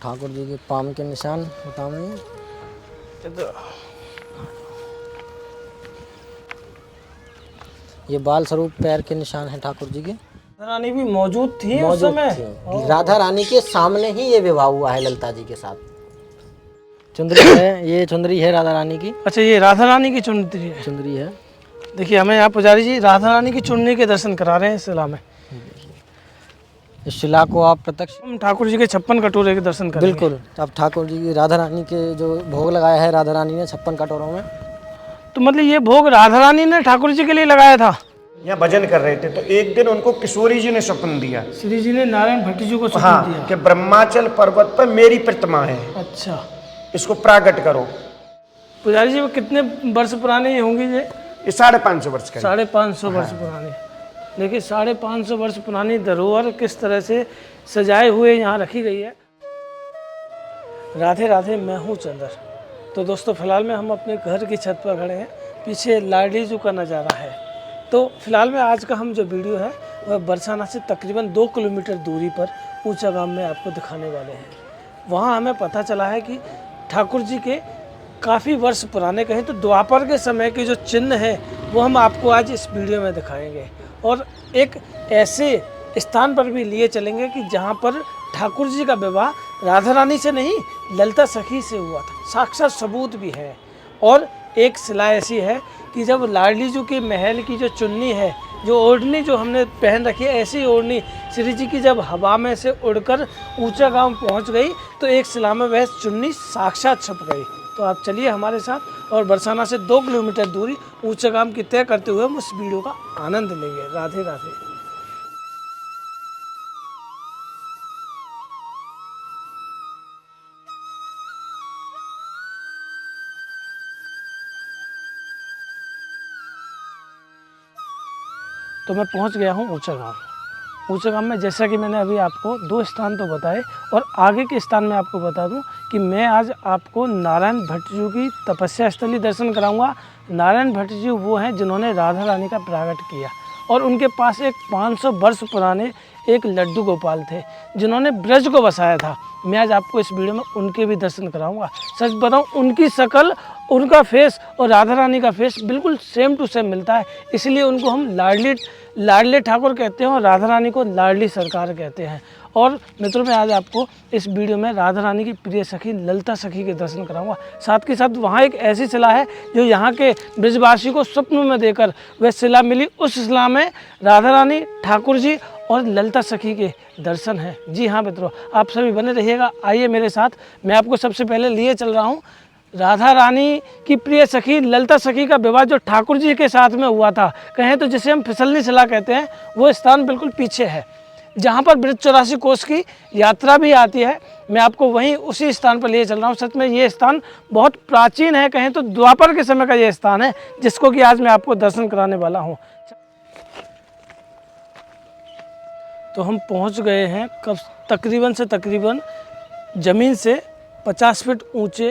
ठाकुर जी के पाम के निशान बताओ। ये बाल स्वरूप पैर के निशान हैं ठाकुर जी के। रानी भी मौजूद थी उस समय। राधा रानी के सामने ही ये विवाह हुआ है ललिता जी के साथ। चुंदरी है, ये चुंदरी है राधा रानी की। अच्छा, ये राधा रानी की चुंदरी है। चुंदरी है। देखिए, हमें यहाँ पुजारी जी राधा रानी की चुन्नी के दर्शन करा रहे हैं इस शिला में। इस शिला को आप प्रत्यक्ष हम ठाकुर जी के 56 कटोरे के दर्शन करेंगे। बिल्कुल। अब ठाकुर जी की राधा रानी के जो भोग लगाया है राधा रानी ने 56 कटोरों में। तो मतलब ये भोग राधा रानी ने ठाकुर जी के लिए लगाया था। यहाँ भजन कर रहे थे तो एक दिन उनको किशोरी जी ने स्वप्न दिया। श्री जी ने नारायण भट्ट जी को स्वप्न हाँ, दिया कि ब्रह्माचल पर्वत पर मेरी प्रतिमा है, अच्छा, इसको प्राकट करो। पुजारी जी वो कितने वर्ष पुराने ये होंगी? ये 550 वर्ष का। 550 वर्ष पुरानी। देखिए, 550 वर्ष पुरानी धरोहर किस तरह से सजाए हुए यहाँ रखी गई है। राधे राधे, मैं हूँ चंद्र। तो दोस्तों, फिलहाल में हम अपने घर की छत पर खड़े हैं। पीछे लाडली जू का नज़ारा है। तो फिलहाल में आज का हम जो वीडियो है वह बरसाना से तकरीबन 2 किलोमीटर दूरी पर ऊंचा गांव में आपको दिखाने वाले हैं। वहाँ हमें पता चला है कि ठाकुर जी के काफ़ी वर्ष पुराने, कहें तो द्वापर के समय के जो चिन्ह है वो हम आपको आज इस वीडियो में दिखाएंगे। और एक ऐसे स्थान पर भी लिए चलेंगे कि जहाँ पर ठाकुर जी का विवाह राधा रानी से नहीं, ललिता सखी से हुआ था। साक्षात सबूत भी है। और एक शिला ऐसी है कि जब लाडली जी के महल की जो चुन्नी है, जो ओढ़नी जो हमने पहन रखी है, ऐसी ओढ़नी श्री जी की जब हवा में से उड़कर ऊंचा गांव पहुंच गई तो एक शिला में वह चुन्नी साक्षात छप गई। तो आप चलिए हमारे साथ और बरसाना से 2 किलोमीटर दूरी ऊंचा गांव की तय करते हुए हम उस वीडियो का आनंद लेंगे। राधे राधे। तो मैं पहुंच गया हूं ऊंचा गांव। ऊंचा गांव में जैसा कि मैंने अभी आपको 2 स्थान तो बताए, और आगे के स्थान में आपको बता दूं कि मैं आज आपको नारायण भट्ट जी की तपस्या स्थली दर्शन कराऊंगा। नारायण भट्ट जी वो हैं जिन्होंने राधा रानी का प्रागट किया, और उनके पास एक 500 वर्ष पुराने एक लड्डू गोपाल थे जिन्होंने ब्रज को बसाया था। मैं आज आपको इस वीडियो में उनके भी दर्शन कराऊंगा। सच बताऊं, उनकी शक्ल, उनका फेस और राधा रानी का फेस बिल्कुल सेम टू सेम मिलता है। इसलिए उनको हम लाडले ठाकुर कहते हैं और राधा रानी को लाडली सरकार कहते हैं। और मित्रों, मैं आज आपको इस वीडियो में राधा रानी की प्रिय सखी ललिता सखी के दर्शन कराऊंगा। साथ के साथ वहाँ एक ऐसी शिला है जो यहाँ के ब्रजवासी को स्वप्न में देकर वह शिला मिली। उस शिला में राधा रानी, ठाकुर जी और ललिता सखी के दर्शन हैं। जी हाँ मित्रों, आप सभी बने रहिएगा। आइए मेरे साथ, मैं आपको सबसे पहले लिए चल रहा हूँ राधा रानी की प्रिय सखी ललिता सखी का विवाह जो ठाकुर जी के साथ में हुआ था, कहें तो जिसे हम फिसलनी शिला कहते हैं, वो स्थान बिल्कुल पीछे है जहाँ पर ब्रज 84 कोस की यात्रा भी आती है। मैं आपको वहीं उसी स्थान पर लिए चल रहा हूँ। सच में ये स्थान बहुत प्राचीन है, कहें तो द्वापर के समय का ये स्थान है जिसको कि आज मैं आपको दर्शन कराने वाला हूँ। तो हम पहुँच गए हैं तकरीबन से तकरीबन ज़मीन से 50 फीट ऊँचे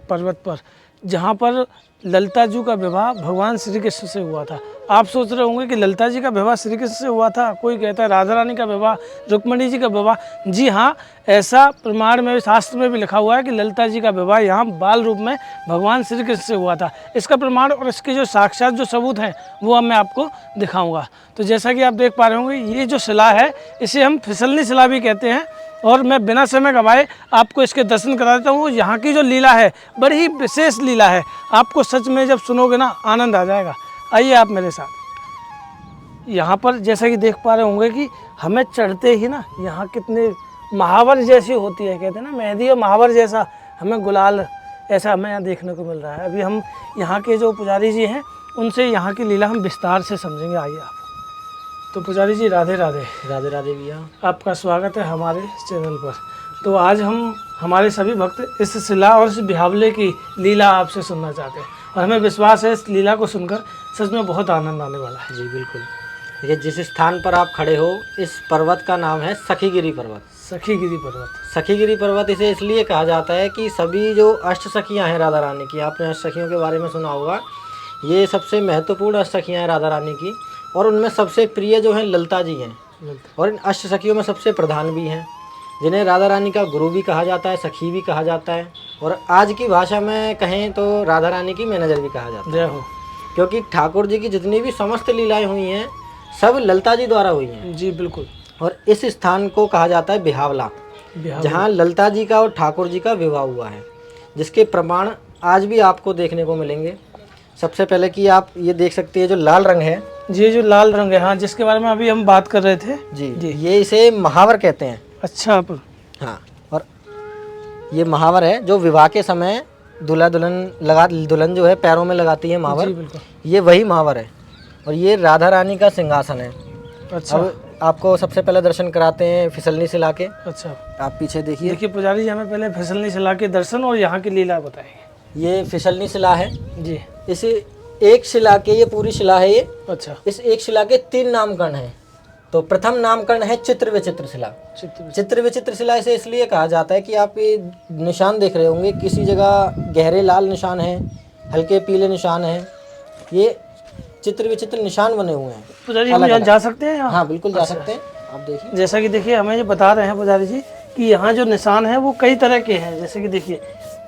पर्वत पर, जहाँ पर ललिता जी का विवाह भगवान श्री कृष्ण से हुआ था। आप सोच रहे होंगे कि ललिता जी का विवाह श्री कृष्ण से हुआ था, कोई कहता है राधा रानी का विवाह, रुक्मणी जी का विवाह। जी हाँ, ऐसा प्रमाण में, शास्त्र में भी लिखा हुआ है कि ललिता जी का विवाह यहाँ बाल रूप में भगवान श्री कृष्ण से हुआ था। इसका प्रमाण और इसके जो साक्षात जो सबूत हैं वो अब मैं आपको दिखाऊँगा। तो जैसा कि आप देख पा रहे होंगे, ये जो शिला है इसे हम फिसलनी शिला भी कहते हैं। और मैं बिना समय गंवाए आपको इसके दर्शन करा देता हूँ। यहाँ की जो लीला है बड़ी ही विशेष लीला है, आपको सच में जब सुनोगे ना आनंद आ जाएगा। आइए आप मेरे साथ। यहाँ पर जैसा कि देख पा रहे होंगे कि हमें चढ़ते ही ना यहाँ कितने महावर जैसी होती है, कहते हैं ना मेहंदी और महावर जैसा, हमें गुलाल ऐसा हमें यहाँ देखने को मिल रहा है। अभी हम यहाँ के जो पुजारी जी हैं उनसे यहाँ की लीला हम विस्तार से समझेंगे। आइए आप। तो पुजारी जी राधे राधे। राधे राधे भैया, आपका स्वागत है हमारे चैनल पर। तो आज हम हमारे सभी भक्त इस शिला और इस बिहावले की लीला आपसे सुनना चाहते हैं, और हमें विश्वास है इस लीला को सुनकर सच में बहुत आनंद आने वाला है। जी बिल्कुल। ये जिस स्थान पर आप खड़े हो, इस पर्वत का नाम है सखीगिरी पर्वत। सखीगिरी पर्वत। सखीगिरी पर्वत इसे इसलिए कहा जाता है कि सभी जो अष्ट सखियाँ हैं राधा रानी की, आपने अष्ट सखियों के बारे में सुना होगा, ये सबसे महत्वपूर्ण अष्ट सखियाँ हैं राधा रानी की, और उनमें सबसे प्रिय जो हैं ललिता जी हैं, और इन अष्ट सखियों में सबसे प्रधान भी हैं। जिन्हें राधा रानी का गुरु भी कहा जाता है, सखी भी कहा जाता है, और आज की भाषा में कहें तो राधा रानी की मैनेजर भी कहा जाता है। जय हो। क्योंकि ठाकुर जी की जितनी भी समस्त लीलाएं हुई हैं सब ललता जी द्वारा हुई हैं। जी बिल्कुल। और इस स्थान को कहा जाता है बिहावला, जहाँ ललता जी का और ठाकुर जी का विवाह हुआ है, जिसके प्रमाण आज भी आपको देखने को मिलेंगे। सबसे पहले कि आप ये देख सकते हैं जो लाल रंग है, ये जो लाल रंग है, हाँ, जिसके बारे में अभी हम बात कर रहे थे। जी ये इसे महावर कहते हैं। अच्छा। हाँ, और ये महावर है जो विवाह के समय दुल्हन जो है पैरों में लगाती है महावर। जी बिल्कुल। ये वही महावर है और ये राधा रानी का सिंहासन है। अच्छा। अब आपको सबसे पहले दर्शन कराते हैं फिसलनी से लाके। अच्छा, आप पीछे देखिए। देखिए पुजारी जी, हमें पहले फिसलनी शिला के दर्शन और यहाँ की लीला बताएंगे। ये फिसलनी शिला है जी। इस एक शिला के, ये पूरी शिला है ये। अच्छा। इस एक शिला के 3 नामकरण हैं। तो प्रथम नामकरण है चित्र विचित्र शिला। चित्र विचित्र शिला इसे इसलिए कहा जाता है कि आप ये निशान देख रहे होंगे, किसी जगह गहरे लाल निशान हैं, हल्के पीले निशान हैं, ये चित्र विचित्र निशान बने हुए हैं। पुजारी हम यहाँ जा सकते हैं यहाँ? हाँ बिल्कुल जा सकते हैं। आप देखिए, जैसा कि देखिए हमें ये बता रहे हैं पुजारी जी कि यहाँ जो निशान है वो कई तरह के हैं। जैसे कि देखिए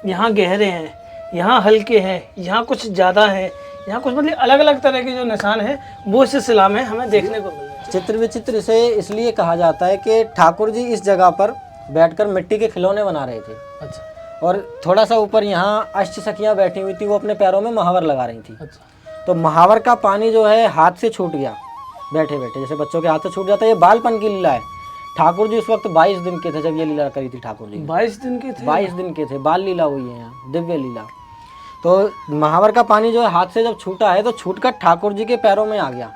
यहाँ गहरे हैं, यहाँ हल्के हैं, यहाँ कुछ ज़्यादा है, यहाँ कुछ मतलब अलग अलग तरह के जो निशान है वो इस शिला में हमें देखने को मिल रहे हैं। चित्र विचित्र से इसलिए कहा जाता है कि ठाकुर जी इस जगह पर बैठकर मिट्टी के खिलौने बना रहे थे। अच्छा। और थोड़ा सा ऊपर यहाँ अष्ट सखियाँ बैठी हुई थी, वो अपने पैरों में महावर लगा रही थी। अच्छा। तो महावर का पानी जो है हाथ से छूट गया बैठे बैठे, जैसे बच्चों के हाथ से छूट जाता है। ये बालपन की लीला है। ठाकुर जी उस वक्त 22 दिन के थे जब ये लीला करी थी ठाकुर जी। 22 दिन के थे? 22 दिन के थे। बाल लीला हुई है यहाँ, दिव्य लीला। तो महावर का पानी जो है हाथ से जब छूटा है तो छूटकर ठाकुर जी के पैरों में आ गया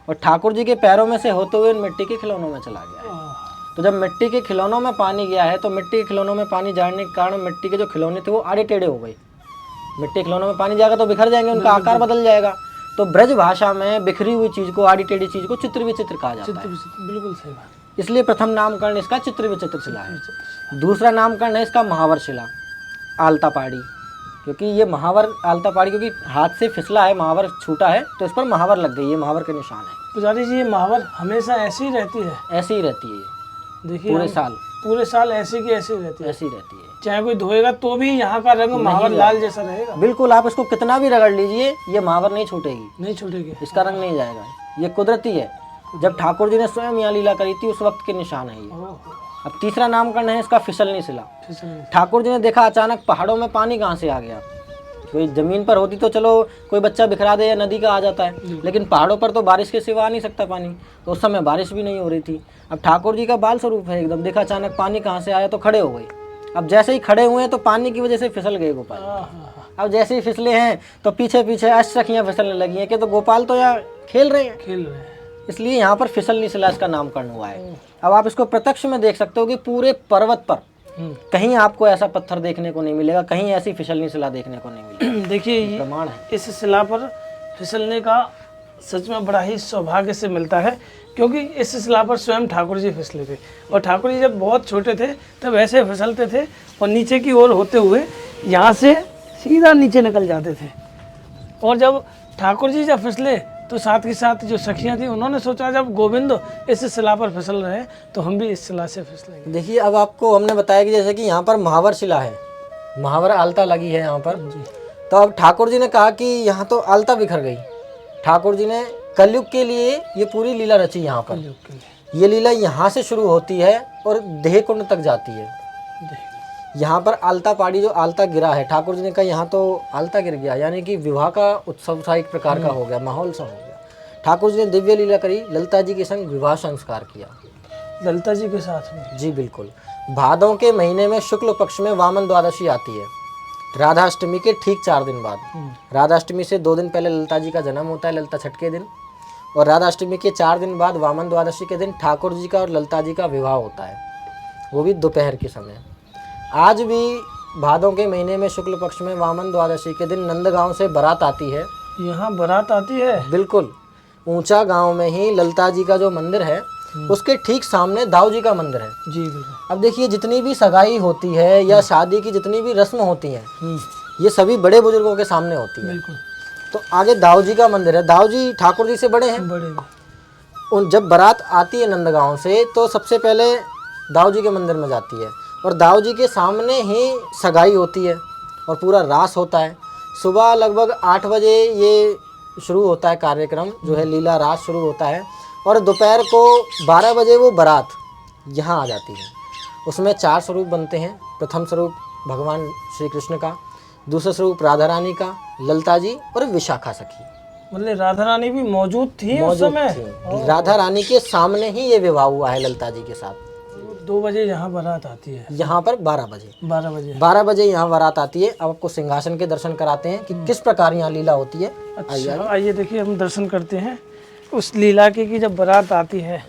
और ठाकुर जी के पैरों में से होते हुए मिट्टी के खिलौनों में चला गया है। तो जब मिट्टी के खिलौनों में पानी गया है तो मिट्टी के खिलौनों में पानी जाने के कारण मिट्टी के जो खिलौने थे वो आड़े टेढ़े हो गए। मिट्टी के खिलौनों में पानी जाएगा तो बिखर जाएंगे, उनका आकार बदल जाएगा। तो ब्रज भाषा में बिखरी हुई चीज को, आड़ी टेढ़ी चीज को चित्र विचित्र कहा जाता है। बिल्कुल सही बात। इसलिए प्रथम नामकरण इसका चित्र विचित्र शिला है। दूसरा नामकरण है इसका महावर शिला, आलता पहाड़ी। क्योंकि ये महावर आलता पहाड़ी, क्योंकि हाथ से फिसला है, महावर छूटा है तो इस पर महावर लग गई, ये महावर के निशान है। पुजारी जी, ये महावर हमेशा ऐसी ही रहती है? ऐसी ही रहती है ये, देखिए पूरे साल ऐसी की ऐसी रहती है। ऐसी रहती है। चाहे कोई धोएगा तो भी यहाँ का रंग महावर लाल जैसा रहेगा? बिल्कुल, आप इसको कितना भी रगड़ लीजिए ये महावर नहीं छूटेगी, नहीं छूटेगी, इसका रंग नहीं जाएगा। ये कुदरती है, जब ठाकुर जी ने स्वयं यहाँ लीला करी थी उस वक्त के निशान है ये। अब तीसरा नामकरण है इसका फिसलनी शिला। ठाकुर जी ने देखा अचानक पहाड़ों में पानी कहाँ से आ गया। कोई जमीन पर होती तो चलो कोई बच्चा बिखरा दे या नदी का आ जाता है, लेकिन पहाड़ों पर तो बारिश के सिवा आ नहीं सकता पानी। तो उस समय बारिश भी नहीं हो रही थी। अब ठाकुर जी का बाल स्वरूप है एकदम, देखा अचानक पानी कहाँ से आया तो खड़े हो गए। अब जैसे ही खड़े हुए तो पानी की वजह से फिसल गए गोपाल। अब जैसे ही फिसले हैं तो पीछे पीछे अष्ट सखियाँ फिसलने लगी हैं कि तो गोपाल तो यहाँ खेल रहे हैं। इसलिए यहाँ पर फिसलनी शिला इसका नामकरण हुआ है। अब आप इसको प्रत्यक्ष में देख सकते हो कि पूरे पर्वत पर कहीं आपको ऐसा पत्थर देखने को नहीं मिलेगा, कहीं ऐसी फिसलनी शिला देखने को नहीं मिलेगी। देखिए प्रमाण है। इस शिला पर फिसलने का सच में बड़ा ही सौभाग्य से मिलता है, क्योंकि इस शिला पर स्वयं ठाकुर जी फिसले थे। और ठाकुर जी जब बहुत छोटे थे तब ऐसे फिसलते थे और नीचे की ओर होते हुए यहाँ से सीधा नीचे निकल जाते थे। और जब ठाकुर जी जब फिसले तो साथ के साथ जो सखियाँ थी उन्होंने सोचा जब गोविंद इस शिला पर फिसल रहे हैं तो हम भी इस शिला से फिसलेंगे। देखिए, अब आपको हमने बताया कि जैसे कि यहाँ पर महावर शिला है, महावर आलता लगी है यहाँ पर। तो अब ठाकुर जी ने कहा कि यहाँ तो आलता बिखर गई। ठाकुर जी ने कलयुग के लिए ये पूरी लीला रची। यहाँ पर ये लीला यहाँ से शुरू होती है और देह कुंड तक जाती है। यहाँ पर आलता पहाड़ी जो आलता गिरा है, ठाकुर जी ने कहा यहाँ तो आलता गिर गया, यानी कि विवाह का उत्सव सा एक प्रकार का हो गया, माहौल सा हो गया। ठाकुर जी ने दिव्य लीला करी, ललिता जी के संग विवाह संस्कार किया। ललिता जी के साथ में? जी बिल्कुल। भादों के महीने में शुक्ल पक्ष में वामन द्वादशी आती है, राधाष्टमी के ठीक 4 दिन बाद। राधाष्टमी से 2 दिन पहले ललिता जी का जन्म होता है, ललिता छठ के दिन, और राधाष्टमी के 4 दिन बाद वामन द्वादशी के दिन ठाकुर जी का और ललिता जी का विवाह होता है, वो भी दोपहर के समय। आज भी भादों के महीने में शुक्ल पक्ष में वामन द्वादशी के दिन नंदगांव से बारात आती है। यहाँ बारात आती है? बिल्कुल। ऊंचा गांव में ही ललिता जी का जो मंदिर है उसके ठीक सामने दाऊ जी का मंदिर है। जी बिल्कुल। अब देखिए, जितनी भी सगाई होती है या शादी की जितनी भी रस्म होती हैं ये सभी बड़े बुजुर्गों के सामने होती है। बिल्कुल। तो आगे दाऊ जी का मंदिर है, दाऊ जी ठाकुर जी से बड़े हैं। बड़े। उन जब बारात आती है नंदगांव से तो सबसे पहले दाऊ जी के मंदिर में जाती है और दाऊ जी के सामने ही सगाई होती है और पूरा रास होता है। सुबह लगभग 8 बजे ये शुरू होता है कार्यक्रम, जो है लीला रास शुरू होता है और दोपहर को 12 बजे वो बारात यहाँ आ जाती है। उसमें 4 स्वरूप बनते हैं। प्रथम स्वरूप भगवान श्री कृष्ण का, दूसरा स्वरूप राधा रानी का, ललता जी और विशाखा सखी। मतलब राधा रानी भी मौजूद थी उस समय? राधा रानी के सामने ही ये विवाह हुआ है ललता जी के साथ। 2 बजे यहाँ बारात आती है, यहाँ पर 12 बजे 12 बजे यहाँ बारात आती है। अब आपको सिंहासन के दर्शन कराते हैं कि किस प्रकार यहाँ लीला होती है। अच्छा आइए देखिए, हम दर्शन करते हैं उस लीला की कि जब बारात आती है।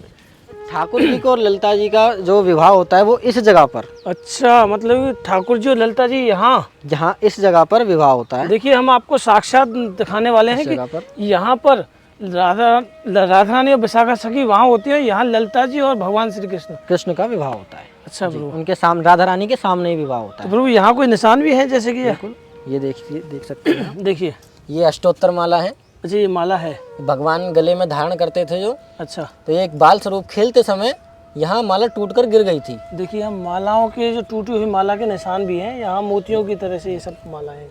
ठाकुर जी को और ललता जी का जो विवाह होता है वो इस जगह पर। अच्छा, मतलब ठाकुर जी और ललता जी यहाँ इस जगह पर विवाह होता है। देखिए, हम आपको साक्षात दिखाने वाले हैं कि यहाँ पर राधा रानी और विशाखा सखी वहाँ होती है, यहाँ ललता जी और भगवान श्री कृष्ण का विवाह होता है। अच्छा प्रभु, उनके सामने राधा रानी के सामने ही विवाह होता है। प्रभु यहाँ कोई निशान भी है जैसे कि ये देखिए, देख सकते हैं। देखिए ये अष्टोत्तर माला है। अच्छा, ये माला है, भगवान गले में धारण करते थे जो। अच्छा, तो ये एक बाल स्वरूप खेलते समय यहाँ माला टूटकर गिर गई थी। देखिए हम मालाओं के जो टूटी हुई माला के निशान भी हैं यहाँ, मोतियों की तरह से ये सब माला है।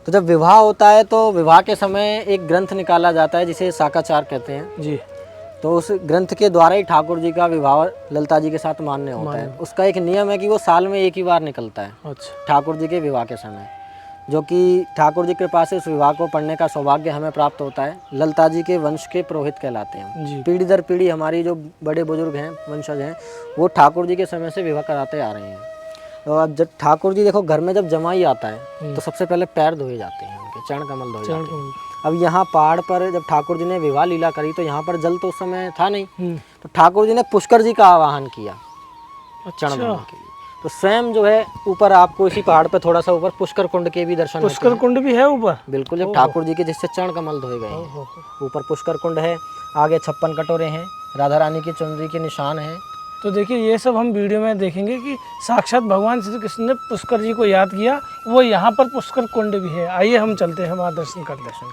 तो जब विवाह होता है तो विवाह के समय एक ग्रंथ निकाला जाता है जिसे शाकाचार कहते हैं जी। तो उस ग्रंथ के द्वारा ही ठाकुर जी का विवाह ललता जी के साथ मान्य होता है। उसका एक नियम है कि वो साल में एक ही बार निकलता है। अच्छा, ठाकुर जी के विवाह के समय, जो कि ठाकुर जी के पास इस विवाह को पढ़ने का सौभाग्य हमें प्राप्त होता है। ललता जी के वंश के पुरोहित कहलाते हैं। जी। पीढ़ी दर पीढ़ी हमारी जो बड़े बुजुर्ग हैं, वंशज हैं, वो ठाकुर जी के समय से विवाह कराते आ रहे हैं। तो अब जब ठाकुर जी देखो घर में जब जमाई आता है तो सबसे पहले पैर धोए जाते हैं, उनके चरण कमल धोए जाते हैं। अब यहाँ पहाड़ पर जब ठाकुर जी ने विवाह लीला करी तो यहाँ पर जल तो उस समय था नहीं, तो ठाकुर जी ने पुष्कर जी का आवाहन किया चरण धोने के लिए। तो स्वयं जो है ऊपर आपको इसी पहाड़ पर थोड़ा सा ऊपर पुष्कर कुंड के भी दर्शन, पुष्कर कुंड भी है ऊपर? बिल्कुल, जब ठाकुर जी के जिससे चरण कमल धोए गए हैं। ऊपर पुष्कर कुंड है, आगे 56 कटोरे हैं, राधा रानी की चुनरी के निशान हैं। तो देखिए ये सब हम वीडियो में देखेंगे कि साक्षात भगवान श्री कृष्ण ने पुष्कर जी को याद किया, वो यहाँ पर पुष्कर कुंड भी है। आइए हम चलते हैं वहाँ दर्शन कराते हैं।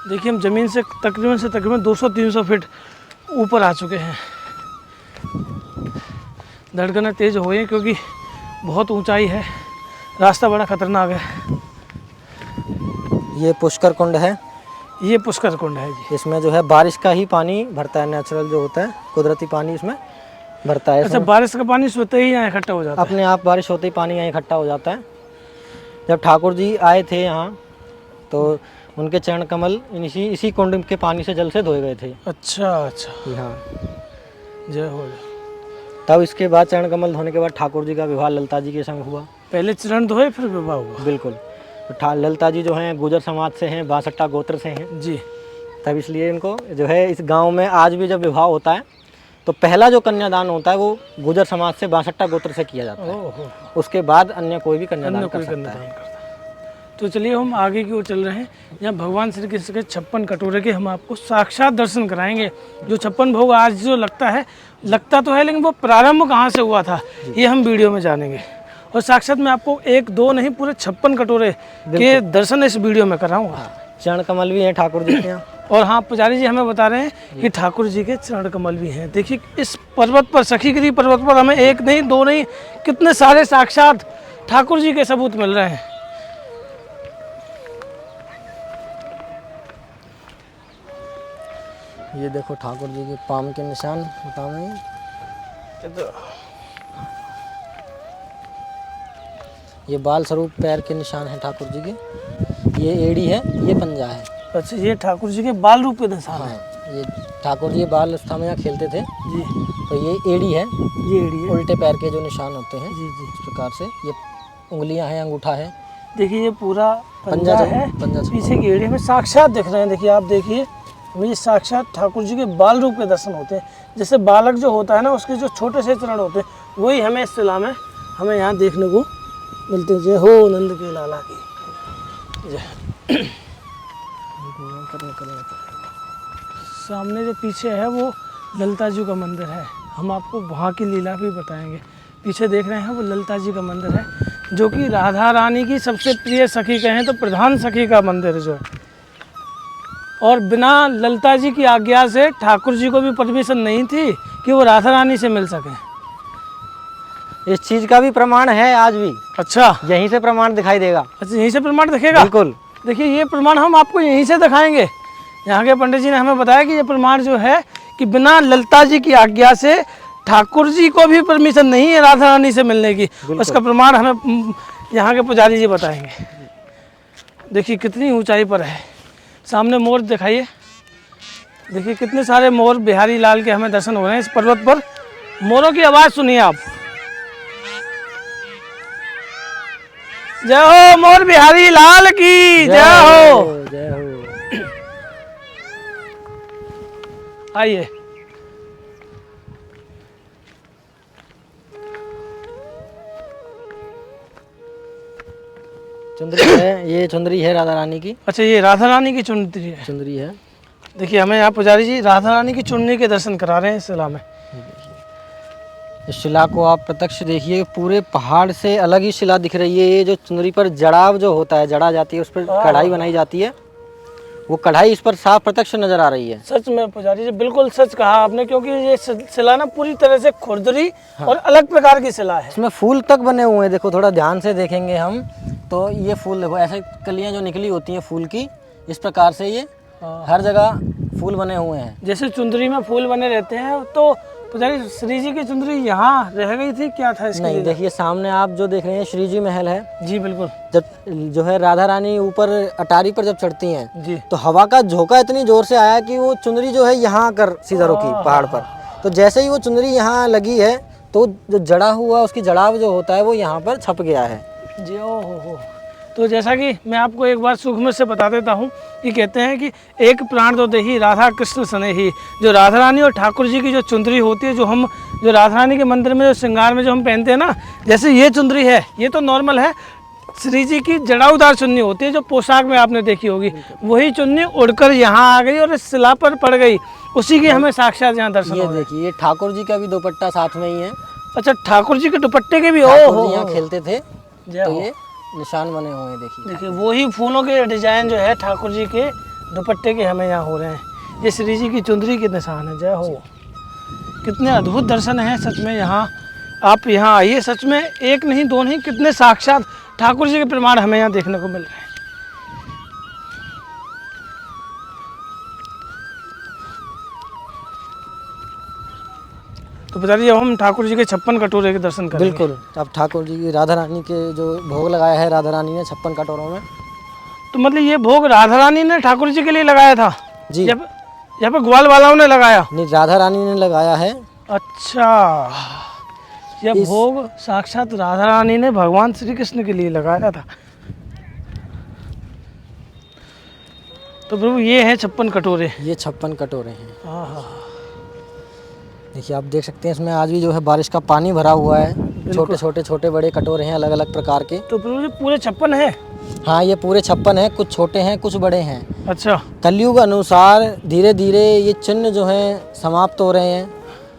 देखिए हम ज़मीन से तकरीबन 200-300 फीट ऊपर आ चुके हैं। धड़कनें तेज़ हो गई क्योंकि बहुत ऊंचाई है, रास्ता बड़ा खतरनाक है। ये पुष्कर कुंड है। ये पुष्कर कुंड है जी। इसमें जो है बारिश का ही पानी भरता है, नेचुरल जो होता है कुदरती पानी इसमें भरता है। अच्छा, बारिश का पानी स्वतः ही यहाँ इकट्ठा हो जाता है? अपने आप बारिश होते ही पानी यहाँ इकट्ठा हो जाता है। जब ठाकुर जी आए थे यहाँ तो उनके चरण कमल इसी कुंड के पानी से जल से धोए गए थे। अच्छा अच्छा, हाँ, जय हो। तब इसके बाद चरण कमल धोने के बाद ठाकुर जी का विवाह ललता जी के संग हुआ। पहले चरण धोए फिर विवाह हुआ? बिल्कुल। तो ललता जी जो हैं गुजर समाज से हैं, 62 गोत्र से हैं जी। तब इसलिए इनको जो है इस गांव में आज भी जब विवाह होता है तो पहला जो कन्यादान होता है वो गुजर समाज से 62 गोत्र से किया जाता है। उसके बाद अन्य कोई भी कन्यादान कर सकता है। तो चलिए हम आगे की ओर चल रहे हैं। यहाँ भगवान श्री कृष्ण के 56 कटोरे के हम आपको साक्षात दर्शन कराएंगे। जो 56 भोग आज जो लगता तो है, लेकिन वो प्रारंभ कहाँ से हुआ था ये हम वीडियो में जानेंगे। और साक्षात मैं आपको 1-2 नहीं पूरे 56 कटोरे के दर्शन इस वीडियो में कराऊंगा। चरण कमल भी हैं ठाकुर जी के यहाँ। और हाँ, पुजारी जी हमें बता रहे हैं कि ठाकुर जी के चरण कमल भी हैं। देखिए इस पर्वत पर, सखीगिरी पर्वत पर हमें 1 नहीं 2 नहीं कितने सारे साक्षात ठाकुर जी के सबूत मिल रहे हैं। ये देखो ठाकुर जी के पाम के निशान बताओ। ये बाल स्वरूप पैर के निशान हैं ठाकुर जी के। ये एड़ी है, ये पंजा है। अच्छा, ये ठाकुर जी के बाल रूप के निशान है। ये ठाकुर जी बाल अवस्था में यहाँ खेलते थे जी। तो ये एड़ी है, ये एड़ी है। उल्टे पैर के जो निशान होते हैं जी जी, इस प्रकार से। ये उंगलियां हैं, अंगूठा है। देखिए ये पूरा पंजा है, पीछे की एड़ी में साक्षात दिख रहे हैं। देखिए आप देखिए, हमें ये साक्षात ठाकुर जी के बाल रूप के दर्शन होते हैं। जैसे बालक जो होता है ना, उसके जो छोटे से चरण होते हैं वही हमें इस शिला में हमें यहाँ देखने को मिलते हैं। जय हो नंद के लाला की जय। सामने जो पीछे है वो ललता जी का मंदिर है। हम आपको वहाँ की लीला भी बताएंगे। पीछे देख रहे हैं वो ललिता जी का मंदिर है, जो कि राधा रानी की सबसे प्रिय सखी कहें तो प्रधान सखी का मंदिर है जो है। और बिना ललिता जी की आज्ञा से ठाकुर जी को भी परमिशन नहीं थी कि वो राधा रानी से मिल सकें। इस चीज का भी प्रमाण है आज भी। अच्छा, यहीं से प्रमाण दिखाई देगा। अच्छा यहीं से प्रमाण दिखेगा? बिल्कुल। देखिए ये प्रमाण हम आपको यहीं से दिखाएंगे। यहाँ के पंडित जी ने हमें बताया कि ये प्रमाण जो है कि बिना ललिता जी की आज्ञा से ठाकुर जी को भी परमिशन नहीं है राधा रानी से मिलने की। उसका प्रमाण हमें यहाँ के पुजारी जी बताएंगे। देखिए कितनी ऊंचाई पर है, सामने मोर दिखाइए। देखिए कितने सारे मोर बिहारी लाल के हमें दर्शन हो रहे हैं इस पर्वत पर। मोरों की आवाज़ सुनिए आप। जय हो मोर बिहारी लाल की जय हो। जय हो। आइए। चुंदरी है, ये चुंदरी है राधा रानी की। अच्छा ये राधा रानी की चुनरी है। चुंदरी है। देखिए हमें यहाँ पुजारी जी राधा रानी की चुनरी के दर्शन करा रहे हैं इस शिला में। इस शिला को आप प्रत्यक्ष देखिए, पूरे पहाड़ से अलग ही शिला दिख रही है। ये जो चुनरी पर जड़ाव जो होता है, जड़ा जाती है, उस पर कढ़ाई बनाई जाती है, वो कढ़ाई इस पर साफ प्रत्यक्ष नजर आ रही है। सच में पुजारी जी बिल्कुल सच कहा आपने, क्योंकि ये शिला ना पूरी तरह से खुरदरी और अलग प्रकार की शिला है। इसमें फूल तक बने हुए हैं। देखो थोड़ा ध्यान से देखेंगे हम तो ये फूल देखो, ऐसे कलियां जो निकली होती हैं फूल की, इस प्रकार से ये हर जगह फूल बने हुए हैं। जैसे चुंदरी में फूल बने रहते हैं, तो पुजारी श्री जी की चुंदरी यहाँ रह गई थी, क्या था इसके नहीं, लिए? देखिए सामने आप जो देख रहे हैं श्री जी महल है। जी बिल्कुल। जब जो है राधा रानी ऊपर अटारी पर जब चढ़ती हैं जी तो हवा का झोंका इतनी जोर से आया कि वो चुनरी जो है यहाँ आकर सीधा रुकी पहाड़ पर। तो जैसे ही वो चुनरी यहाँ लगी है तो जो जड़ा हुआ उसकी जड़ाव जो होता है वो यहाँ पर छप गया है। जी ओ हो। तो जैसा कि मैं आपको एक बार सूक्ष्म से बता देता हूँ कि कहते हैं कि एक प्राण तो देही राधा कृष्ण सने ही। जो राधा रानी और ठाकुर जी की जो चुंदरी होती है, जो राधा रानी के मंदिर में जो श्रृंगार में जो हम पहनते हैं ना, जैसे ये चुंदरी है, ये तो नॉर्मल है। श्री जी की जड़ाऊदार चुन्नी होती है जो पोशाक में आपने देखी होगी, वही चुन्नी उड़कर यहाँ आ गई और इस शिला पर पड़ गई। उसी की हमें साक्षात यहाँ दर्शन ये हो रहे हैं। देखिए, ये ठाकुर जी का भी दुपट्टा साथ में ही है। अच्छा ठाकुर जी के दुपट्टे के भी ठाकुर जी यहाँ खेलते थे जय तो हो। ये निशान बने हुए हैं। देखिए देखिए वही फूलों के डिजाइन जो है ठाकुर जी के दुपट्टे के हमें यहाँ हो रहे हैं। ये श्री जी की चुंदरी के निशान है। जय हो। कितने अद्भुत दर्शन हैं सच में यहाँ। आप यहाँ आइए, सच में एक नहीं दो नहीं, कितने साक्षात ठाकुर जी के प्रमाण हमें यहाँ देखने को मिल रहे हैं। तो पुजारी अब हम ठाकुर जी के 56 कटोरे के दर्शन करेंगे। बिल्कुल। अब ठाकुर जी की राधा रानी के जो भोग लगाया है राधा रानी ने 56 कटोरों में। तो मतलब ये भोग राधा रानी ने ठाकुर जी के लिए लगाया था जी। यहाँ पे ग्वाल वालाओं ने लगाया? नहीं, राधा रानी ने लगाया है। अच्छा, यह भोग साक्षात राधा रानी ने भगवान श्री कृष्ण के लिए लगाया था। तो प्रभु ये है 56 कटोरे। ये 56 कटोरे हैं। हाँ। देखिए आप देख सकते हैं इसमें आज भी जो है बारिश का पानी भरा हुआ है। छोटे बड़े कटोरे हैं अलग अलग प्रकार के। तो प्रभु जी पूरे 56 है? हाँ, ये पूरे 56 हैं। कुछ छोटे हैं कुछ बड़े हैं। अच्छा। कलयुग अनुसार धीरे धीरे ये चिन्ह जो हैं समाप्त हो रहे हैं,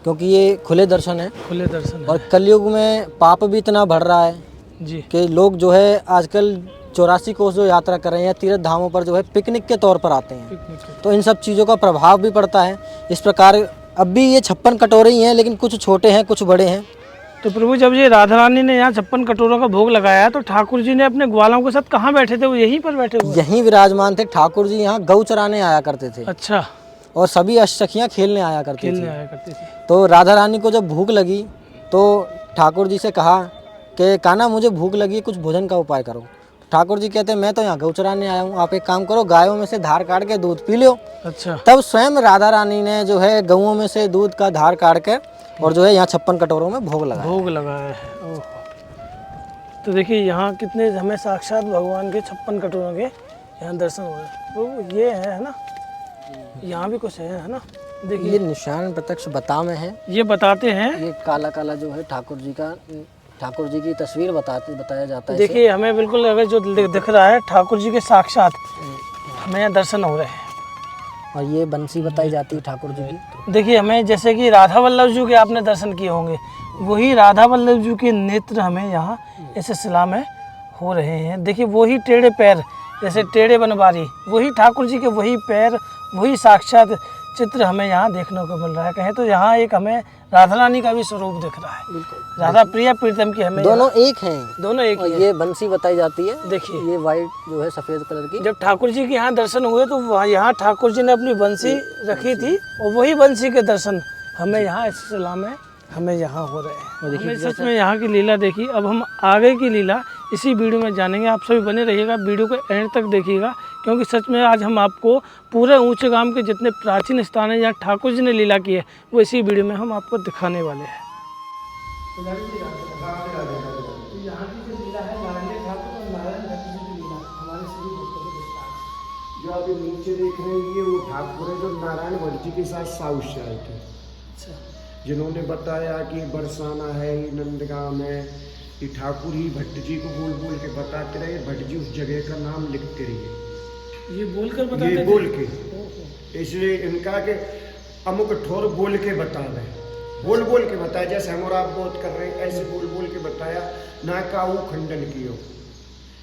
क्योंकि ये खुले दर्शन है। खुले दर्शन और कलयुग में पाप भी इतना बढ़ रहा है जी कि लोग जो है आजकल 84 कोस जो यात्रा कर रहे हैं, तीर्थ धामों पर जो है पिकनिक के तौर पर आते हैं। तो इन सब चीज़ों का प्रभाव भी पड़ता है। इस प्रकार अब भी ये 56 कटोरे ही हैं, लेकिन कुछ छोटे हैं कुछ बड़े हैं। तो प्रभु जब ये राधा रानी ने यहाँ 56 कटोरों का भोग लगाया तो ठाकुर जी ने अपने ग्वालों के साथ कहाँ बैठे थे? वो यहीं पर बैठे हुए? यहीं विराजमान थे। ठाकुर जी यहाँ गौ चराने आया करते थे। अच्छा। और सभी अष्टसखियाँ खेलने आया करती थी। आया करती थी। तो राधा रानी को जब भूख लगी तो ठाकुर जी से कहा कि कान्हा मुझे भूख लगी, कुछ भोजन का उपाय करो। ठाकुर जी कहते हैं मैं तो यहाँ गौ चराने आया हूँ, आप एक काम करो, गायों में से धार काट के दूध पी लो। अच्छा। तब स्वयं राधा रानी ने जो है गऊओं में से दूध का धार काट के और जो है यहाँ 56 कटोरों में भोग लगाया है। ओह। तो देखिए यहाँ कितने हमें साक्षात भगवान के 56 कटोरों के यहाँ दर्शन हो रहे हैं। तो ये है ना, यहाँ भी कुछ है ना? देखिए ये निशान प्रत्यक्ष बता में है। ये बताते हैं। ये काला काला जो है ठाकुर जी की तस्वीर बताया जाता है। देखिए हमें बिल्कुल अगर जो दिख रहा है ठाकुर जी के साक्षात हमें यहाँ दर्शन हो रहे हैं। और ये बंसी बताई जाती है ठाकुर जी की। देखिए हमें जैसे कि राधा वल्लभ जी के आपने दर्शन किए होंगे, वही राधा वल्लभ जी के नेत्र हमें यहाँ इस शिला में हो रहे हैं। देखिए वही टेढ़े पैर, जैसे टेढ़े बनवारी, वही ठाकुर जी के वही पैर, वही साक्षात चित्र हमें यहाँ देखने को मिल रहा है। कहें तो यहाँ एक हमें राधा रानी का भी स्वरूप दिख रहा है। बिल्कुल, राधा प्रिया प्रीतम की हमें दोनों एक हैं। दोनों एक और ही हैं। ये बंसी बताई जाती है, देखिए ये वाइट जो है सफेद कलर की। जब ठाकुर जी के यहाँ दर्शन हुए तो यहाँ ठाकुर जी ने अपनी बंसी रखी थी और वही बंसी के दर्शन हमें यहाँ इस शिला में हमें यहाँ हो रहे हैं। हमें सच में यहाँ की लीला देखी। अब हम आगे की लीला इसी वीडियो में जानेंगे। आप सभी बने रहिएगा, वीडियो को एंड तक देखिएगा, क्योंकि सच में आज हम आपको पूरे ऊंचे गांव के जितने प्राचीन स्थान हैं जहाँ ठाकुर जी ने लीला की है वो इसी वीडियो में हम आपको दिखाने वाले हैं। जो अभी नीचे देख रहे हैं ये वो ठाकुर है जो नारायण भट्ट जी के साथ साउथ आए थे, जिन्होंने बताया कि बरसाना है, ये नंदगांव है। ये ठाकुर ही भट्ट जी को बोल बोल के बताते रहे, भट्ट जी उस जगह का नाम लिखते रहिए, ये बोलकर बताते ये थे? बोल के। इसलिए इनका के अमुक ठोर बोल के बता रहे, बोल बोल के बताया, जैसे हम और आप बोध कर रहे हैं ऐसे बोल बोल के बताया, ना काऊ खंडन कियो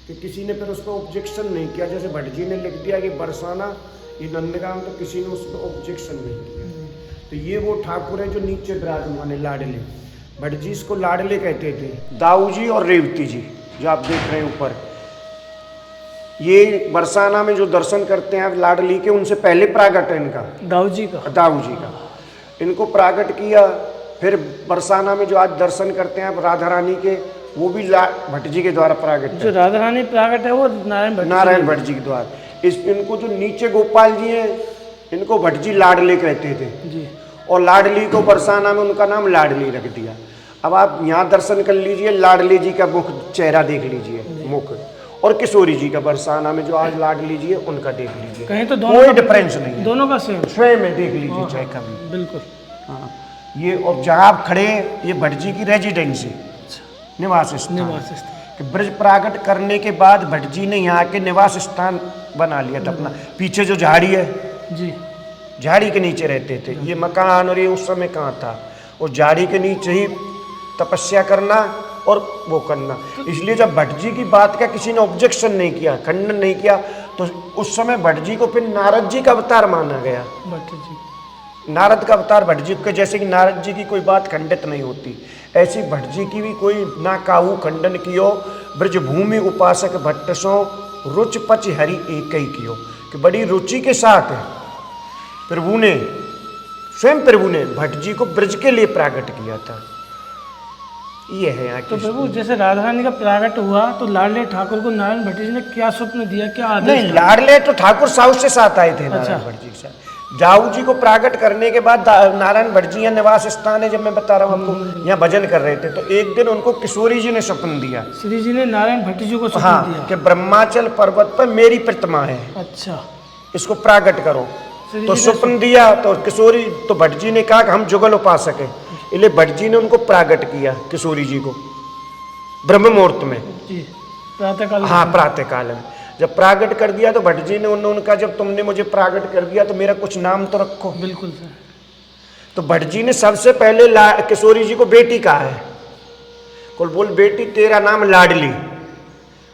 कि किसी ने फिर उस पर ऑब्जेक्शन नहीं किया। जैसे भट्ट जी ने लिख दिया कि बरसाना ये नंदगांव, तो किसी ने उस पर ऑब्जेक्शन नहीं किया। तो ये वो ठाकुर है जो नीचे विराजमान है, लाडले। भट्ट जी इसको लाडले कहते थे। दाऊ जी और रेवती जी जो आप देख रहे हैं ऊपर, ये बरसाना में जो दर्शन करते हैं लाडली के, उनसे पहले प्रागट है इनका, दाऊ जी का। दाऊ जी का इनको प्रागट किया। फिर बरसाना में जो आज दर्शन करते हैं राधा रानी के, वो भी भट्ट जी के द्वारा प्रागट है। जो राधा रानी प्रागट है वो नारायण भट्ट जी के द्वारा। इनको जो नीचे गोपाल जी हैं, इनको भट्ट जी लाडले कहते थे जी, और लाडली को बरसाना में उनका नाम लाडली रख दिया। अब आप यहाँ दर्शन कर लीजिए, लाडली जी का मुख चेहरा देख लीजिए, मुख, और किशोरी जी का बरसाना में जो आज लाडली जी है उनका देख लीजिए, कहीं तो कोई डिफरेंस नहीं है, दोनों का सेम स्वयं में देख लीजिए चाहे कभी। बिल्कुल। हाँ, ये और जहाँ आप खड़े, ये भट्ट जी की रेजिडेंसी, निवास स्थान, कि ब्रज प्रागट करने के बाद भट्ट जी ने यहाँ के निवास स्थान बना लिया था अपना। पीछे जो झाड़ी है जी, झाड़ी के नीचे रहते थे। ये मकान और ये उस समय कहाँ था, और झाड़ी के नीचे ही तपस्या करना और वो करना। इसलिए जब भट्ट जी की बात का किसी ने ऑब्जेक्शन नहीं किया, खंडन नहीं किया, तो उस समय भट्ट जी को फिर नारद जी का अवतार माना गया। भट्ट जी, नारद का अवतार भट्ट जी के, जैसे कि नारद जी की कोई बात खंडित नहीं होती, ऐसी भट्ट जी की भी कोई ना काहू खंडन कियो। ब्रजभूमि उपासक भट्ट सो रुच पच हरि एक ही कियो, कि बड़ी रुचि के साथ प्रभु ने, स्वयं प्रभु ने भट्ट जी को ब्रज के लिए प्रागट किया था। ये है यहाँ तो की। प्रभु जैसे राधा रानी का प्रागट हुआ तो लाडले ठाकुर को नारायण भट्ट जी ने क्या स्वप्न दिया, क्या आदेश? नहीं, लाडले तो ठाकुर साउथ से साथ आए थे नारायण भट्ट जी के साथ। दाऊ जी को प्रागट करने के बाद नारायण भट्ट जी यहाँ निवास स्थान है, जब मैं बता रहा हूँ आपको, यहाँ भजन कर रहे थे, तो एक दिन उनको किशोरी जी ने स्वप्न दिया। श्री जी ने नारायण भट्ट जी को स्वप्न हाँ, दिया कि ब्रह्माचल पर्वत पर मेरी प्रतिमा है, अच्छा, इसको प्रागट करो। श्री तो जी ने स्वप्न दिया तो किशोरी, तो भट्ट जी ने कहा कि हम जुगल उपासक हैं, इसलिए भट्ट जी ने उनको प्रागट किया किशोरी जी को ब्रह्म मुहूर्त में। जी, प्रातःकाल। हाँ, प्रातः काल में जब प्रागट कर दिया तो भट्ट जी ने उनका, जब तुमने मुझे प्रागट कर दिया तो मेरा कुछ नाम तो रखो। बिल्कुल सर। तो भट्ट जी ने सबसे पहले किशोरी जी को बेटी कहा है, कुल बोल बेटी तेरा नाम लाडली,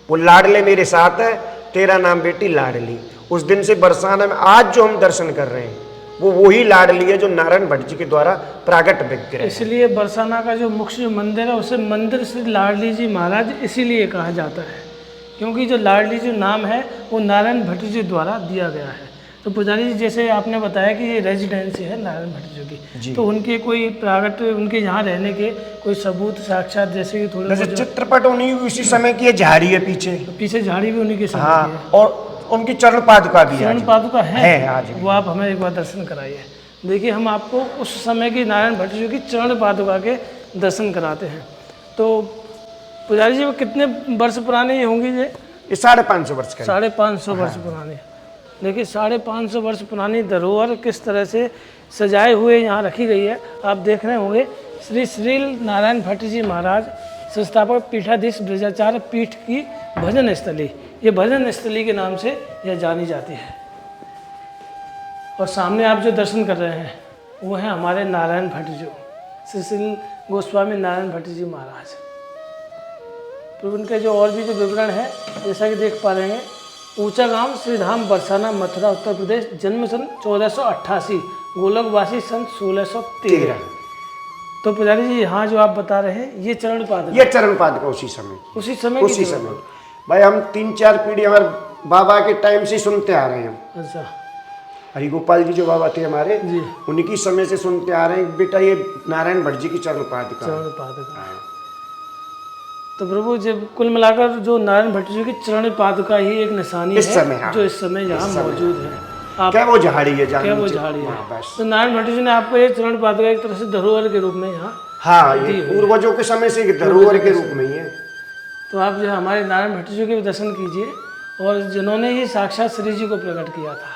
वो लाडले मेरे साथ है, तेरा नाम बेटी लाडली। उस दिन से बरसाना में आज जो हम दर्शन कर रहे हैं वो वही लाडली है जो नारायण भट्ट जी के द्वारा प्रागट विग्रह है। इसलिए बरसाना का जो मुख्य जो मंदिर है उसे मंदिर श्री लाडली जी महाराज इसीलिए कहा जाता है, क्योंकि जो लाडली जो नाम है वो नारायण भट्ट जी द्वारा दिया गया है। तो पुजारी जी, जैसे आपने बताया कि ये रेजिडेंसी है नारायण भट्ट जी की, तो उनके कोई प्रागट, उनके यहाँ रहने के कोई सबूत साक्षात, जैसे कि थोड़े जैसे चित्रपट उन्हीं उसी समय की है, झाड़ी है पीछे, पीछे झाड़ी भी उन्हीं के साथ हाँ, है, और उनकी चरण पादुका भी चरण आज पादुका है आज भी। वो आप हमें एक बार दर्शन कराइए। देखिए, हम आपको उस समय की नारायण भट्ट जी की चरण पादुका के दर्शन कराते हैं। तो पुजारी जी, वो कितने वर्ष पुराने ये होंगी? ये 550 वर्ष का 550 वर्ष पुराने। देखिए, 550 वर्ष पुरानी धरोहर किस तरह से सजाए हुए यहाँ रखी गई है, आप देख रहे होंगे। श्री श्री नारायण भट्ट जी महाराज संस्थापक पीठाधीश ब्रजाचार्य पीठ की भजन स्थली, ये भजन स्थली के नाम से यह जानी जाती है। और सामने आप जो दर्शन कर रहे हैं वो है हमारे नारायण भट्ट जी। श्री श्री गोस्वामी नारायण भट्ट जी महाराज। फिर उनके जो और भी जो विवरण है जैसा कि देख पा रहे हैं, ऊंचा गांव श्रीधाम बरसाना मथुरा उत्तर प्रदेश, जन्म सन 1488, गोलकवासी सन 1613। तो पुजारी जी यहाँ जो आप बता रहे हैं ये चरण पादुका, ये चरण पादुका उसी समय उसी समय उसी समय भाई हम 3-4 पीढ़ी हमारे बाबा के टाइम से सुनते आ रहे हैं। अच्छा, हरिगोपाल जी जो बाबा थे हमारे, जी, उनकी समय से सुनते आ रहे हैं बेटा ये नारायण भट्ट जी की चरण पादुका। चरण पादुका। तो प्रभु जब कुल मिलाकर जो नारायण भट्ट जी की चरण पादुका ही एक निशानी इस है समय, हाँ, जो इस समय यहाँ मौजूद है। आप क्या वो झाड़ी है, क्या वो झाड़ी है। हाँ, बस। तो नारायण भट्ट जी ने आपको ये चरण पादुका एक तरह से धरोहर के रूप में यहाँ, हाँ, ये पूर्वजों के समय से एक धरोहर के रूप में ही है। तो आप जो हमारे नारायण भट्ट जी के भी दर्शन कीजिए, और जिन्होंने ही साक्षात श्री जी को प्रकट किया था,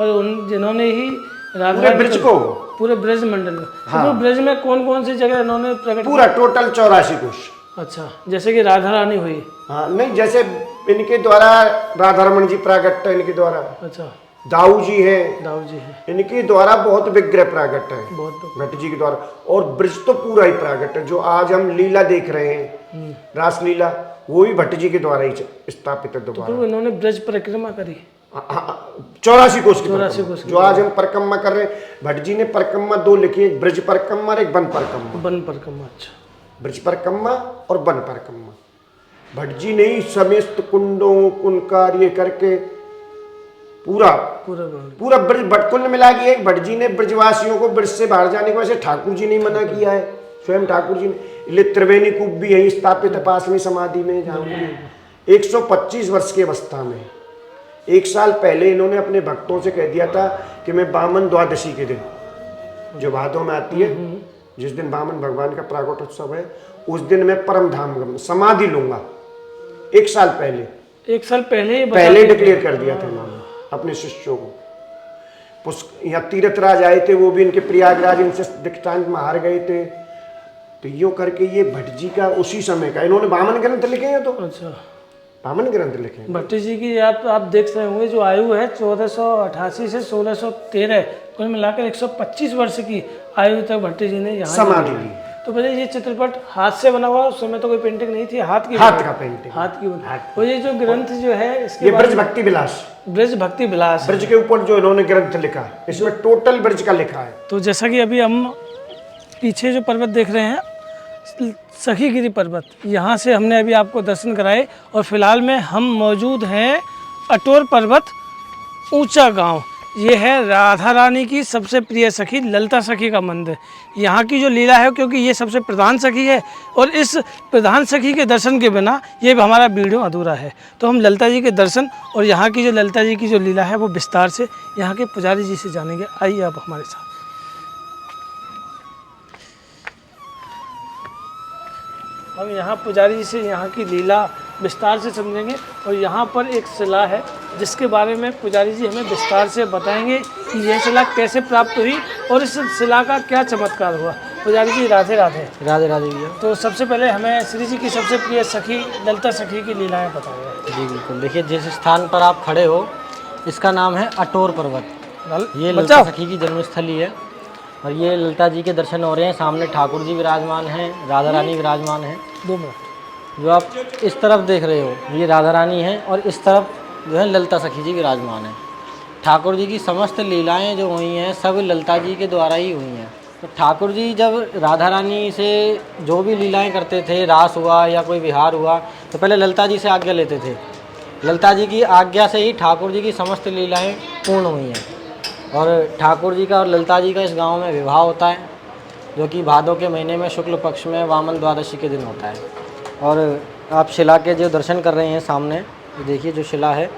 और उन जिन्होंने ही पूरे ब्रज को, पूरे ब्रज मंडल में, तो ब्रज में कौन कौन सी जगह इन्होंने प्रकट पूरा टोटल 84 कोष। अच्छा, जैसे कि राधा रानी हुई। हाँ, नहीं जैसे इनके द्वारा राधा रमन जी प्रागट है, इनके द्वारा अच्छा, दाऊ जी है, दाऊ जी है, इनके द्वारा बहुत विग्रह प्रागट है बहुत। भट्ट जी के द्वारा। और ब्रज तो पूरा ही प्रागट है, जो आज हम लीला देख रहे हैं, रास लीला, वो भी भट्ट जी के द्वारा ही स्थापित है दोबारा। तो इन्होंने ब्रज परिक्रमा करी 84 कोष की 84 कोष की जो आज हम परिक्रमा कर रहे हैं। भट्ट जी ने परिक्रमा 2 लिखी, एक ब्रज परिक्रमा और एक वन परिक्रमा। वन परिक्रमा, अच्छा, ब्रज परिक्रमा और वन परिक्रमा। भट्ट जी ने ही समस्त कुंडों कुंकार ये करके पूरा पूरा पूरा ब्रज भटकुंड मिला के एक भट्ट जी ने ब्रजवासियों को ब्रज से बाहर जाने को, वैसे ठाकुर जी ने मना किया है, स्वयं ठाकुर जी ने। त्रिवेणी कूप भी यही स्थापित है पास में समाधि में, जहाँ 125 वर्ष की अवस्था में 1 साल पहले इन्होंने अपने भक्तों से कह दिया था कि मैं वामन द्वादशी के दिन, जो भादों में आती है, जिस दिन वामन भगवान का प्रागट उत्सव है, उस दिन मैं परम धाम समाधि लूंगा। 1 साल पहले, 1 साल पहले डिक्लेयर कर दिया था इन्होंने अपने शिष्यों को। यहाँ तीर्थराज आए थे, वो भी इनके प्रयागराज इनसे दीक्षांत में हार गए थे। तो यूँ करके ये भट्ट जी का उसी समय का, इन्होंने वामन ग्रंथ लिखे हैं। तो अच्छा, वामन ग्रंथ लिखे हैं। भट्ट जी की आप देख रहे होंगे जो आयु है 1488 से 1613, कुल मिलाकर 125 वर्ष की आयु तक भट्ट जी ने यहाँ समाधि ली। तो भैया ये चित्रपट हाथ से बना हुआ, उस समय तो कोई पेंटिंग नहीं थी, हाथ की पेंटिंग, हाथ की बनी। और ये जो ग्रंथ जो है इसके ये ब्रज भक्ति विलास, ब्रज भक्ति विलास, ब्रज के ऊपर जो इन्होंने ग्रंथ लिखा, इसमें टोटल ब्रज का लिखा है। तो जैसा कि अभी हम पीछे जो पर्वत देख रहे हैं, सखीगिरी पर्वत, यहाँ से हमने अभी आपको दर्शन कराए। और फिलहाल में हम मौजूद हैं अटोर पर्वत, ऊंचा गांव। ये है राधा रानी की सबसे प्रिय सखी ललिता सखी का मंदिर। यहाँ की जो लीला है, क्योंकि ये सबसे प्रधान सखी है, और इस प्रधान सखी के दर्शन के बिना ये हमारा वीडियो अधूरा है। तो हम ललिता जी के दर्शन और यहाँ की जो ललिता जी की जो लीला है वो विस्तार से यहाँ के पुजारी जी से जानेंगे। आइए आप हमारे साथ। हम यहाँ पुजारी जी से यहाँ की लीला विस्तार से समझेंगे। और यहाँ पर एक शिला है जिसके बारे में पुजारी जी हमें विस्तार से बताएंगे कि यह शिला कैसे प्राप्त हुई और इस शिला का क्या चमत्कार हुआ। पुजारी जी राधे राधे। राधे राधे भैया। तो सबसे पहले हमें श्री जी की सबसे प्रिय सखी ललिता सखी की लीलाएं बताइए। जी बिल्कुल। देखिए, जिस स्थान पर आप खड़े हो इसका नाम है अटोर पर्वत। ये ललिता सखी की जन्मस्थली है और ये ललिता जी के दर्शन हो रहे हैं। सामने ठाकुर जी विराजमान हैं, राधा रानी विराजमान हैं। 2 मिनट। जो आप इस तरफ देख रहे हो ये राधा रानी है और इस तरफ जो है ललिता सखी जी विराजमान है। ठाकुर जी की समस्त लीलाएं जो हुई हैं सब ललिता जी के द्वारा ही हुई हैं। तो ठाकुर जी जब राधा रानी से जो भी लीलाएं करते थे, रास हुआ या कोई विहार हुआ, तो पहले ललिता जी से आज्ञा लेते थे। ललिता जी की आज्ञा से ही ठाकुर जी की समस्त लीलाएं पूर्ण हुई हैं। और ठाकुर जी का और ललिता जी का इस गाँव में विवाह होता है, जो कि भादों के महीने में शुक्ल पक्ष में वामन द्वादशी के दिन होता है। और आप शिला के जो दर्शन कर रहे हैं सामने, ये देखिए जो शिला है,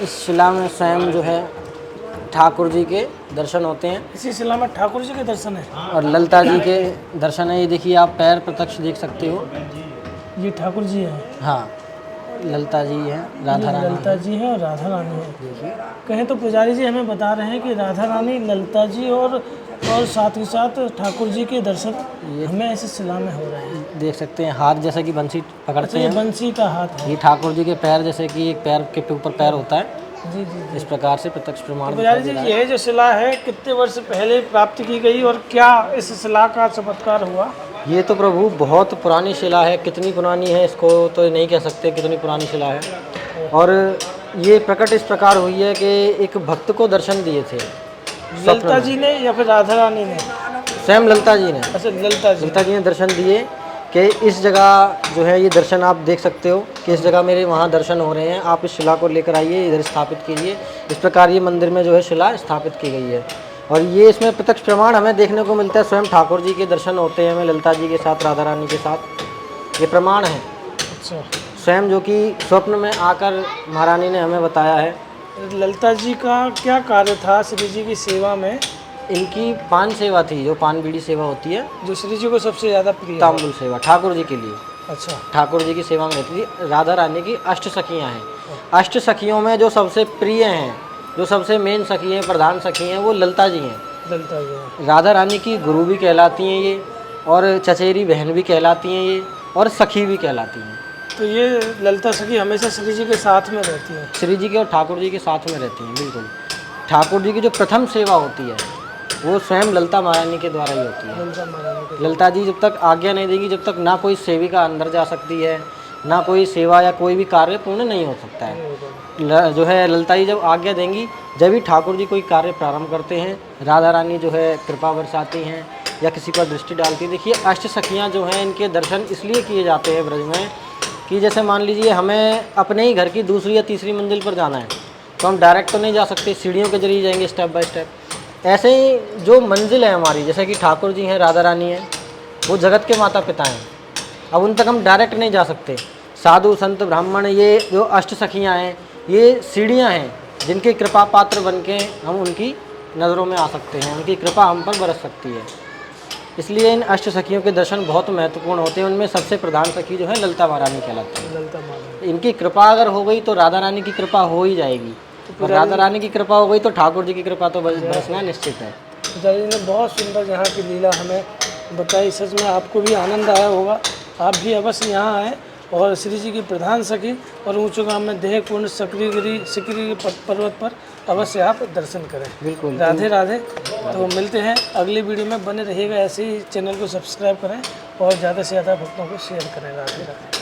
इस शिला में स्वयं जो है ठाकुर जी के दर्शन होते हैं। इसी शिला में ठाकुर जी के दर्शन है और ललिता जी के दर्शन है। ये देखिए, आप पैर प्रत्यक्ष देख सकते हो। ये ठाकुर जी हैं। हाँ, ललिता जी हैं, राधा रानी ललिता जी है और राधा रानी है। देखिए। कहें तो पुजारी जी हमें बता रहे हैं कि राधा रानी, ललिता जी और और साथ ही साथ ठाकुर जी के दर्शन हमें ऐसे शिला में हो रहे हैं। देख सकते हैं हाथ जैसा कि बंसी पकड़ते अच्छा, ये हैं, बंसी का हाथ है। ये ठाकुर जी के पैर जैसे कि एक पैर के ऊपर पैर होता है, जी जी। इस प्रकार से प्रत्यक्ष प्रमाण पुजारी दिखाई जी, दे रहा है। यह जो शिला है कितने वर्ष पहले प्राप्त की गई और क्या इस शिला का चमत्कार हुआ? ये तो प्रभु बहुत पुरानी शिला है, कितनी पुरानी है इसको तो नहीं कह सकते कितनी पुरानी शिला है। और ये प्रकट इस प्रकार हुई है कि एक भक्त को दर्शन दिए थे ललिता जी ने या फिर राधा रानी ने? स्वयं ललिता जी ने, अच्छा, ललिता जी ने दर्शन दिए कि इस जगह जो है ये दर्शन आप देख सकते हो कि इस जगह मेरे वहाँ दर्शन हो रहे हैं, आप इस शिला को लेकर आइए, इधर स्थापित कीजिए। इस प्रकार ये मंदिर में जो है शिला स्थापित की गई है। और ये इसमें प्रत्यक्ष प्रमाण हमें देखने को मिलता है, स्वयं ठाकुर जी के दर्शन होते हैं हमें ललिता जी के साथ, राधा रानी के साथ, ये प्रमाण है। अच्छा, स्वयं जो कि स्वप्न में आकर महारानी ने हमें बताया है। ललिता जी का क्या कार्य था श्री जी की सेवा में? इनकी पान सेवा थी, जो पान बीड़ी सेवा होती है, जो श्री जी को सबसे ज़्यादा प्रिय है। तांबुल सेवा ठाकुर जी के लिए। अच्छा, ठाकुर जी की सेवा में रहती थी। राधा रानी की अष्ट सखियाँ हैं, अष्ट सखियों में जो सबसे प्रिय हैं, जो सबसे मेन सखी हैं, प्रधान सखी हैं, वो ललिता जी हैं। ललिता जी राधा रानी की गुरु भी कहलाती हैं ये, और चचेरी बहन भी कहलाती हैं ये, और सखी भी कहलाती हैं। तो ये ललिता सखी हमेशा श्री जी के साथ में रहती है? श्री जी के और ठाकुर जी के साथ में रहती हैं, बिल्कुल। ठाकुर जी की जो प्रथम सेवा होती है वो स्वयं ललिता महारानी के द्वारा ही होती है। ललिता महारानी के। ललिता जी जब तक आज्ञा नहीं देंगी, जब तक ना कोई सेविका अंदर जा सकती है, ना कोई सेवा या कोई भी कार्य पूर्ण नहीं हो सकता है। जो है ललिता जी जब आज्ञा देंगी, जब भी ठाकुर जी कोई कार्य प्रारंभ करते हैं। राधा रानी जो है कृपा बरसाती हैं या किसी पर दृष्टि डालती है। देखिए अष्ट सखियाँ जो हैं, इनके दर्शन इसलिए किए जाते हैं ब्रज में कि जैसे मान लीजिए हमें अपने ही घर की दूसरी या तीसरी मंजिल पर जाना है, तो हम डायरेक्ट तो नहीं जा सकते, सीढ़ियों के जरिए जाएंगे स्टेप बाय स्टेप। ऐसे ही जो मंजिल है हमारी, जैसे कि ठाकुर जी हैं, राधा रानी हैं, वो जगत के माता पिता हैं, अब उन तक हम डायरेक्ट नहीं जा सकते। साधु संत ब्राह्मण, ये जो अष्ट सखियाँ हैं, ये सीढ़ियाँ हैं जिनके कृपा पात्र बन के हम उनकी नज़रों में आ सकते हैं, उनकी कृपा हम पर बरस सकती है। इसलिए इन अष्ट सखियों के दर्शन बहुत महत्वपूर्ण होते हैं। उनमें सबसे प्रधान सखी जो है ललिता महारानी कहलाती है। ललिता महारानी, इनकी कृपा अगर हो गई तो राधा रानी की कृपा हो ही जाएगी, और राधा रानी की कृपा हो गई तो ठाकुर जी की कृपा तो बरसना निश्चित है। पुजारी ने बहुत सुंदर यहाँ की लीला हमें बताई, सच में आपको भी आनंद आया होगा। आप भी अवश्य यहाँ आए और श्री जी की प्रधान सखी और ऊंचो गांव में देह कुंड सिकरी पर्वत पर अवश्य आप दर्शन करें। बिल्कुल। राधे राधे। तो मिलते हैं अगली वीडियो में, बने रहिएगा ऐसे ही। चैनल को सब्सक्राइब करें और ज़्यादा से ज़्यादा भक्तों को शेयर करें। राधे राधे।